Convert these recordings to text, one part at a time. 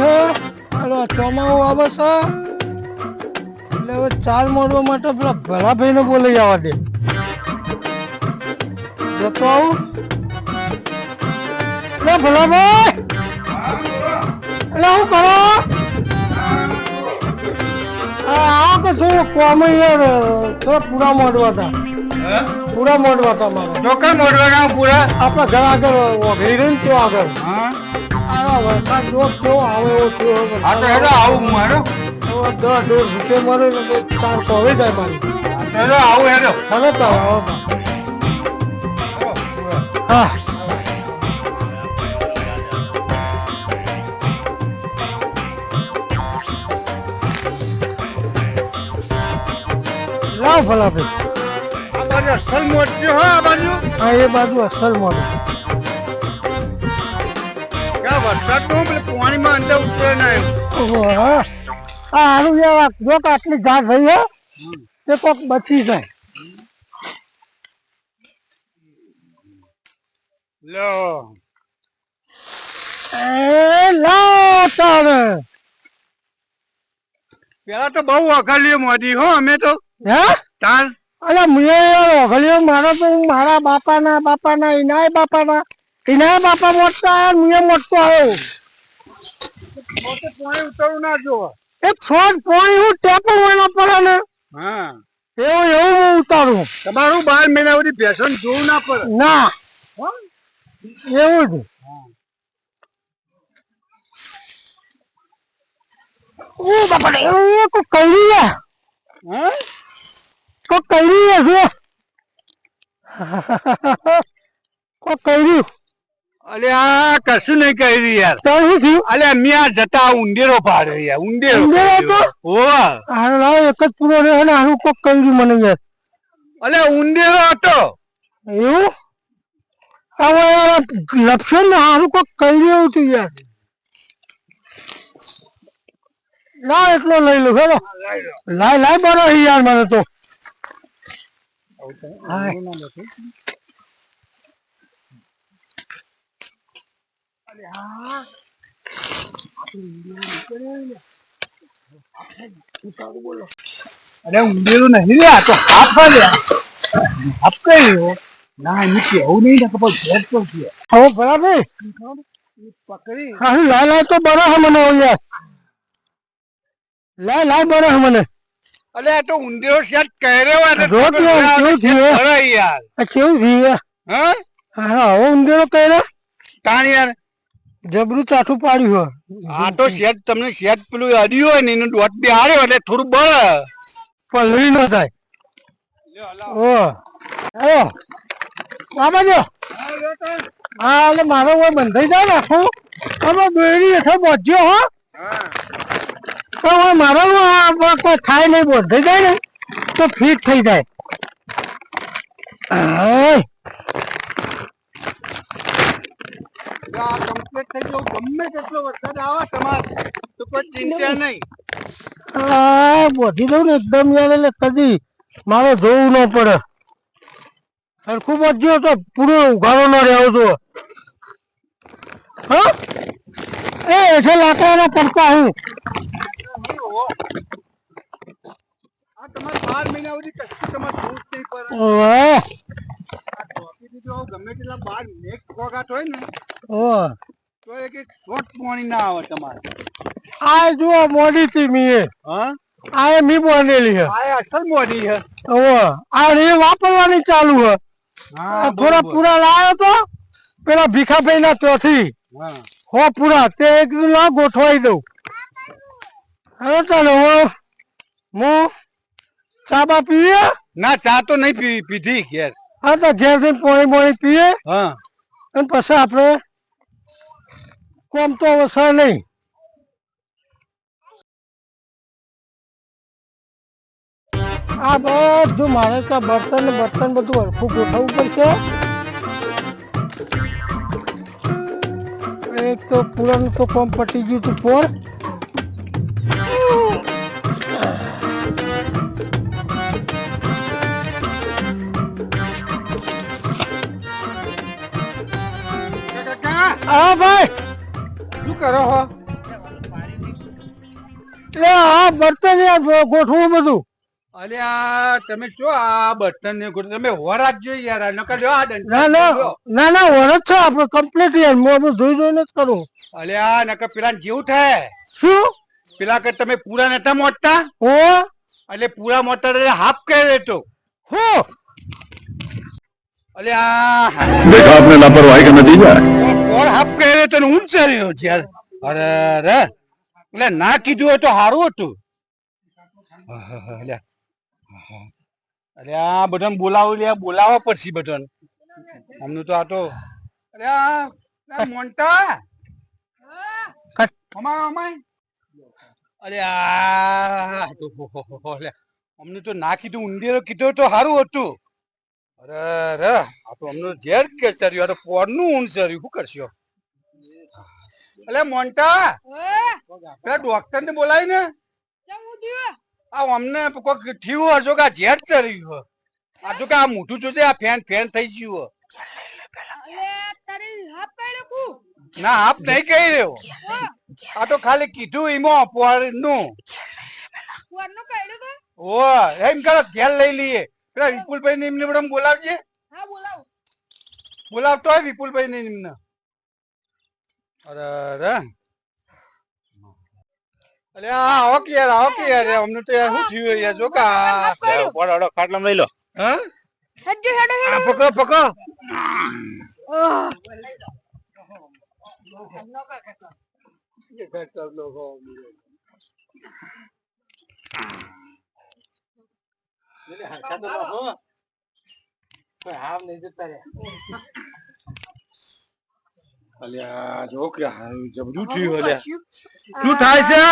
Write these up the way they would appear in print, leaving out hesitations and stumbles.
હે હાલો ચોમાવું આવે છે એટલે હવે ચાલ મોડવા માટે પેલા ભલાભાઈને બોલાઈ આવવા દે જતો આવું એટલે ભલાભાઈ એટલે હું કરો આવો કે શું કોમ યાર થોડા પૂરા મોડવા હતા પૂરા મોડવા હતા મારા ચોખ્ખા મોડવાના પૂરા આપણા ઘર આગળ ઓગળી રહી ને તો આગળ હા વરસાદ જો કેવો આવે એવો થયો આ તો હેડો આવું મારો દોઢ ભૂખે મરે ને તો તાર કોવે જાય મારી હેડો આવું હેડો હવે તો આવો તો હા લાવ ભલાભાઈ આ બાજુ અસલ મોટી હો આ બાજુ હા એ બાજુ અસલ મોડું ક્યાં વરસાદ તો પેલે પાણીમાં અંદર ઉતરે ના હા સારું યાર જો કે આટલી ઘાટ થઈ હે તે કોક બચી જાય લો એ લાવ તારે પેલા તો બહુ અઘલ્યું મોદી હો અમે તો હે તાર અલ્યા મુએ યાર ઓઘલ્યો મારા તો મારા બાપાના ઇનાય બાપા મોટતા આવ્યા મુએ મોટતો આવ્યો મોટે પાણી ઉતરવું ના જો એક છોડ પાણી હું ટેપો વાળા પડે ને હા એવું હું ઉતારું તમારું 12 મહિના સુધી ભેસન જોવું ના પડે ના એવું જ ઓ બાપા એવું કોઈ કરી લે હા કોઈ કરી લે જો કોઈ કર્યું અલે આ કશું નહીં કરી યાર તો શું થયું અલે અમે આ જતા ઊંડેરો પાડ્યો યાર ઊંડેરો તો? હોવા હારું લાવ એક જ પૂરો રહે ને હારું કોક કર્યું મને યાર અલે ઊંડેરો હતો એવું હવે યાર લપસો ને હારું કોક કર્યું એવું હતું યાર ના એટલો લઈ લો હેલો લાય બરો યાર મને તો અરે ઊંડેરો નહીં લે આ તો હાફ લ્યા હાફ કર્યો ના એમ કેવું નહીં ને ખબર ભેટ તો છે હવે બરાબર પકડી હારું લાય તો બરો હે મને યાર લાય બરો હે મને અલે આ તો ઊંડેરો સેટ કર્યો અને રોટ યાર કેવું થયું અરે યાર આ કેવું થયું હા હા હવે ઊંધેરો કર્યો તાણ યાર જબરું ચાઠું પાડ્યું આ તો સેટ તમને સેટ પેલું અડ્યું હોય ને એનું દોટ બી હાર્યો એટલે થોડું બળ પલળી ન થાય ઓ બાબા હા એટલે મારો કોઈ બંધાઈ જાય ને આખું તમે દોરી હેઠળ પહોંચ્યો હો તો હવે મારો કોઈ થાય નહીં બંધાઈ જાય ને તો ફિટ થઈ જાય કમ્પ્લીટ થઈ ગયું ગમે તેટલો વરસાદ આવે તમારે તો કોઈ ચિંતા નહીં બોધી દઉં ને એકદમ યાર એટલે કદી મારો જોવું ન પડે સરખું પહોંચ્યો તો પૂરો ઉઘાડો ન રહ્યો તો હા એ હેઠે લાકડાના પડતા હું આ તમારે 12 મહિના સુધી કશું તમારે જોવું જ નહીં પડે ઓહ ગમે તેટલા 12 મેઘ ફોગાટ હોય ને ઓહ તો એક શોર્ટ પાણી ના આવે તમારે આ જુઓ મોડી થી મી હા આ મી બનેલી હે આ અસલ મોડી છે ઓહ આ રે વાપરવાની ચાલુ હે થોડા પૂરા લાવ્યો તો પેલા ભીખાભાઈ ના ત્યોથી હો પૂરા તે એક ના ગોઠવાઈ દઉં હવે ચાલો હું ચા બા પીએ ના ચા તો નહીં પીધી ઘેર હા તો ઘેર થી પોણી પીએ હા અને પછી આપણે કોમ તો વસા નહીં આ બધું મારે ત્યાં બર્તન બધું હરખું ગોઠવવું પડશે એક તો પૂરાનું તો કોમ પટી ગયું હતું પોર કાકા હા ભાઈ શું કરો હો એટલે આ બર્તન યાર ગોઠવું બધું. અલ્યા તમે જો આ બર્તન ને ગોઠવો, તમે હો રાખજો યાર, નકર જો આ ના ના ના ના વરસ છે આપણે કમ્પ્લીટ યાર હું બધું જોઈને જ કરું. અલ્યા નકર પેલા જેવું થાય. શું પેલા કે તમે પૂરા નતા મોટતા, હો એટલે પૂરા મોટા હાફ કરી દેતો. હો અલ્યા देखा आपने लापरवाही का नतीजा है। કોણ હાફ કરી દેતો ને ઊંચ રહ્યો છે યાર. અરે રે એટલે ના કીધું હોય તો સારું હતું. અલ્યા અલ્યા બધાને બોલાવું લે, બોલાવવા પડશે બધાને અમનું તો આ તો. અલ્યા મોન્ટા અમાય અમાય અલ્યા અમને તો ના કીધું, ઊંધેરો કીધો તો સારું હતું. અરે રે આ તો અમને ઝેર કે ચર્યું, આ તો પોરનું ઊંઘ ચર્યું, શું કરશો? અલ્યા મોન્ટા પેલા ડોક્ટર ને બોલાય ને, આ અમને કોઈક થયું હજો કે આ ઝેર ચર્યું, આ જો કે આ મોઢું જોજે, આ ફેન ફેન થઈ ગયું. ના આપ નહીં કહી રહ્યો, આ તો ખાલી કીધું એમાં પોરનું. ઓ એમ કરો ઘેર લઈ લઈએ. પેલા વિપુલભાઈ ને એમને બધા બોલાવજે. બોલાવતો હોય વિપુલભાઈ ને એમને. અરે અરે આવો કે યાર, આવો કે યાર, અમને તો યાર શું થયું યાર, જો કે ખાટલા લઈ લો. હા પકડો પકડો. અલ્યા જો કે જબરું થયું. અલ્યા શું થાય છે?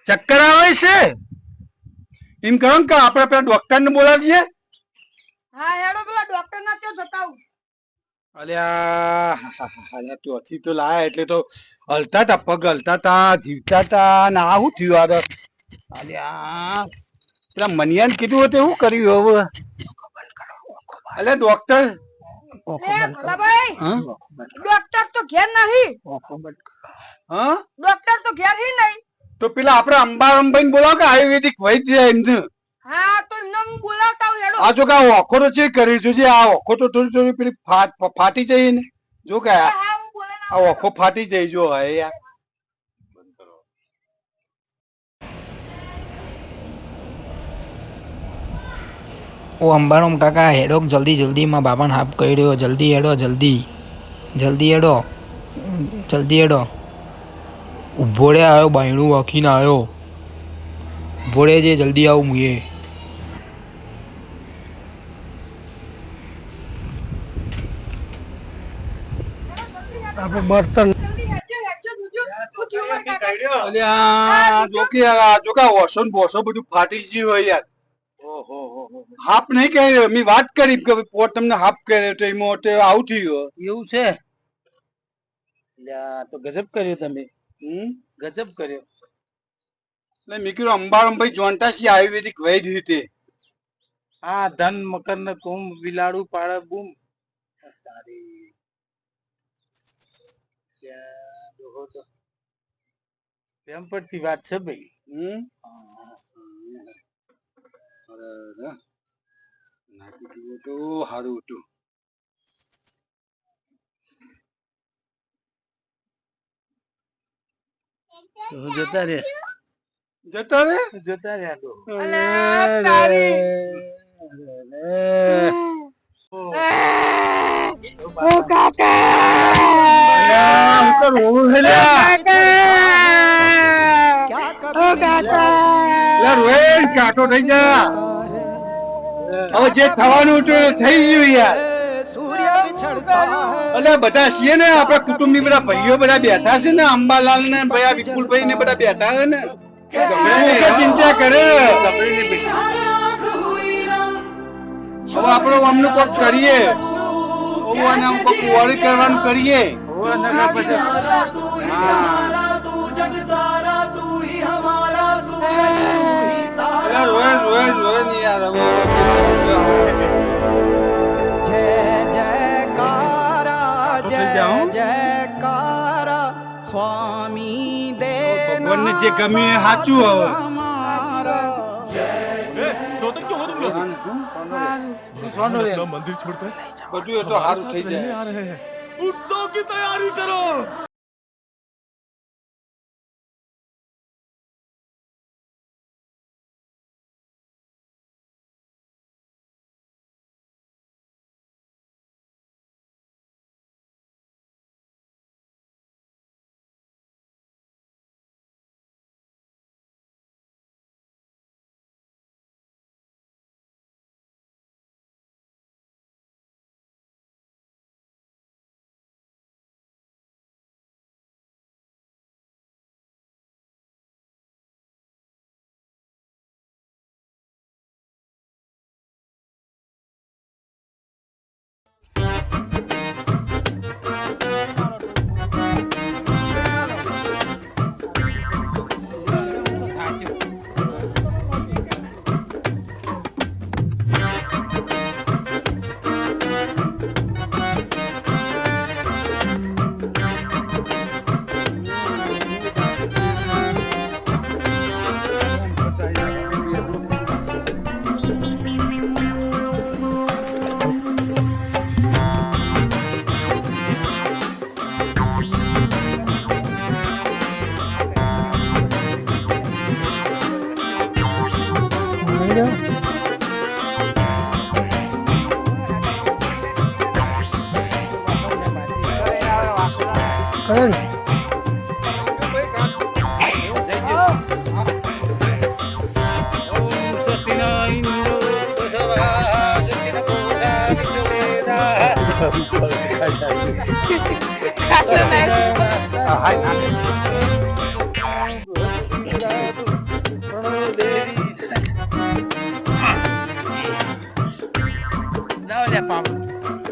ચક્કર આવે છે? એમ કરો કે આપણે પેલા ડોક્ટર ને બોલાવીએ. હા હેડો પેલા ડોક્ટર ના ત્યાં જતા આવું. અલ્યા ત્યાંથી તો લાયા એટલે તો હલતા હતા, પગ હલતા હતા, જીવતા હતા, ને આ શું થયું? અલ્યા પેલા મનિયાને કીધું હતું શું કર્યું હવે? અલ્યા ડોક્ટર ડોક્ટર તો ઘેર નહીં. હા ડોક્ટર તો ઘેર હી નહીં. તો પેલા આપડે અંબાઈ બોલાવો કે આયુર્વેદિક વૈદ્ય એમને. હા તો એમને હું બોલાવતા હું હેડો. આ જો કે આ ઓખો તો ચેક કરી જોજે, આ ઓખો તો થોડી થોડી પેલી ફાટી જાય ને, જો કે હા હું બોલાવી આ ઓખો ફાટી જાય જો. હે યાર ઓ અંબાણો કાકા હેડો જલ્દી જલ્દી માં બાબાને હાફ કર્યો, જલ્દી હેડો, જલ્દી જલ્દી હેડો, જલ્દી હેડો. ઊભો રે આવ્યો, બાયણું વાંખીને આવ્યો, ઊભો રે જે જલ્દી આવું મુએ. આપણે બર્તન અલ્યા જો કે ઓસો ને બોસો બધું ફાટી ગયું હોય યાર. હાફ નહીં કહે, મેં વાત કરી કે પોટ તમને હાફ કર્યો તો એમાં તો આવું થયું. એવું છે? તો ગજબ કર્યો તમે. ગજબ કર્યો. એટલે મેં કીધું અંબાભાઈ જોનતા છીએ આયુર્વેદિક વૈદ રીતે. હા ધન મકર ને કુંભ બિલાડું પાડે બૂમ. એમ પડતી વાત છે ભાઈ. નાખી તો સારું હતું. જતા રે જતા રે જતા રે કાટો થઈ જા. હવે જે થવાનું હતું એ થઈ ગયું યાર. એટલે બધા છીએ ને આપડા કુટુંબી બધા ભાઈઓ બધા બેઠા છે ને, અંબાલાલ ને ભાઈ વિપુલભાઈ ને બધા બેઠા છે ને, ચિંતા કરે. હવે આપડે અમને કોક કરીએ, કોક વાળી કરવાનું કરીએ. રોય રોય રોય નહીં યાર. જયકારા સ્વામી દેન ભગવાનને જે ગમ્યું એ સાચું હવે मंदिर छोड़कर બધું એ તો સારું થઈ જાય आ रहे हैं उत्सव की तैयारी करो કરે ને?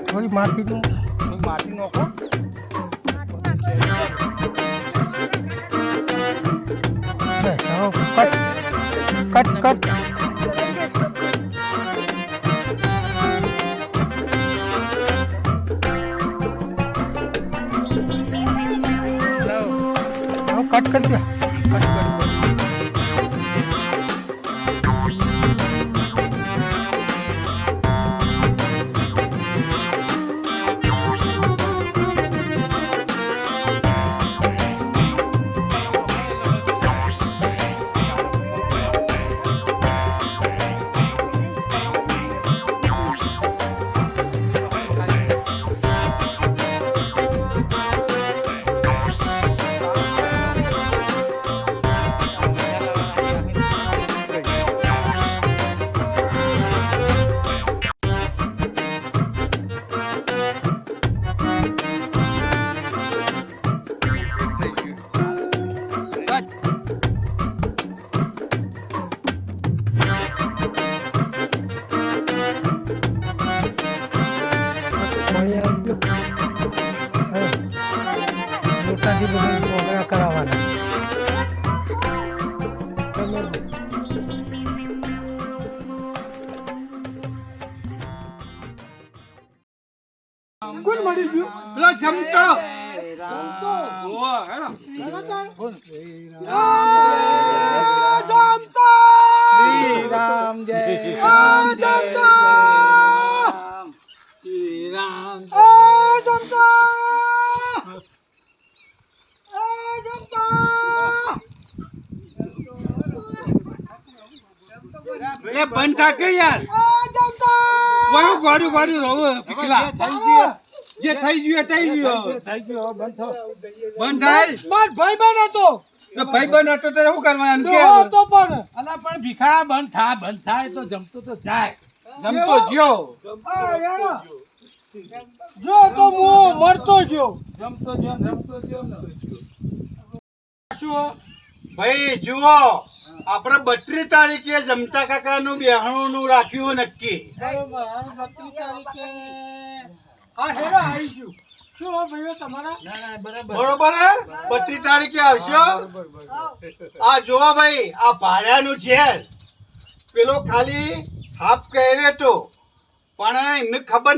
થોડી માટી નું માટી નોખો કટ કટ કટ કટ કરી દે કરાવવાના કોણ મળી ગયું પેલો જમતો ઓહ હેડો શ્રી રામ જય શ્રી રામ એ બંધ થા કે યાર વાહ ગોડું ગોડું રહો પીકલા જે થઈ ગયું બંધ થાય ભાઈ બન હતો ભાઈ બન હતો તો શું કરવાનું કે તો પણ અલા પણ ભીખા બંધ થાય તો જમતો તો જાય જમતો જ્યો જો તો હું મરતો જ્યો જમતો જ્યો શું ભાઈ જુઓ આપણે 32 તારીખે જમતા કાકા નું બેહણું નું રાખ્યું નક્કી બરોબર 32 તારીખે આવશો આ જોવા ભાઈ આ ભાડાનું ઝેર પેલો ખાલી હાફ કહે તો પણ એમને ખબર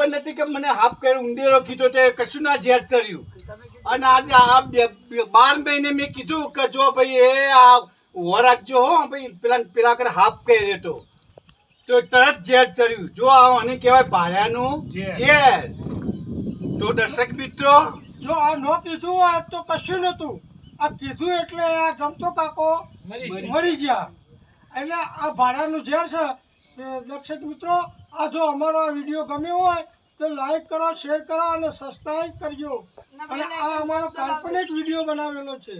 નથી કે મને હાફ કહે ઉંદેરો કીધો તે કશું ના ઝેર ચડ્યું અને આજે આ 12 મહિને મેં કીધું કે જો ભાઈ એ આ ઉભો રાખજો હો ભાઈ પેલા કરે હાફ કર્યો તો તરત ઝેર ચડ્યું જો આ આને કહેવાય ભાડાનું ઝેર. તો દર્શક મિત્રો જો આ નો કીધું હોય તો કશું નતું. આ કીધું એટલે આ જમતો કાકો મરી ગયા. એટલે આ ભાડાનું ઝેર છે. દર્શક મિત્રો, આ જો અમારો આ વિડીયો ગમ્યો હોય તો લાઈક કરો, શેર કરો અને સબસ્ક્રાઈબ કરજો. અને આ અમારો કાલ્પનિક વિડીયો બનાવેલો છે.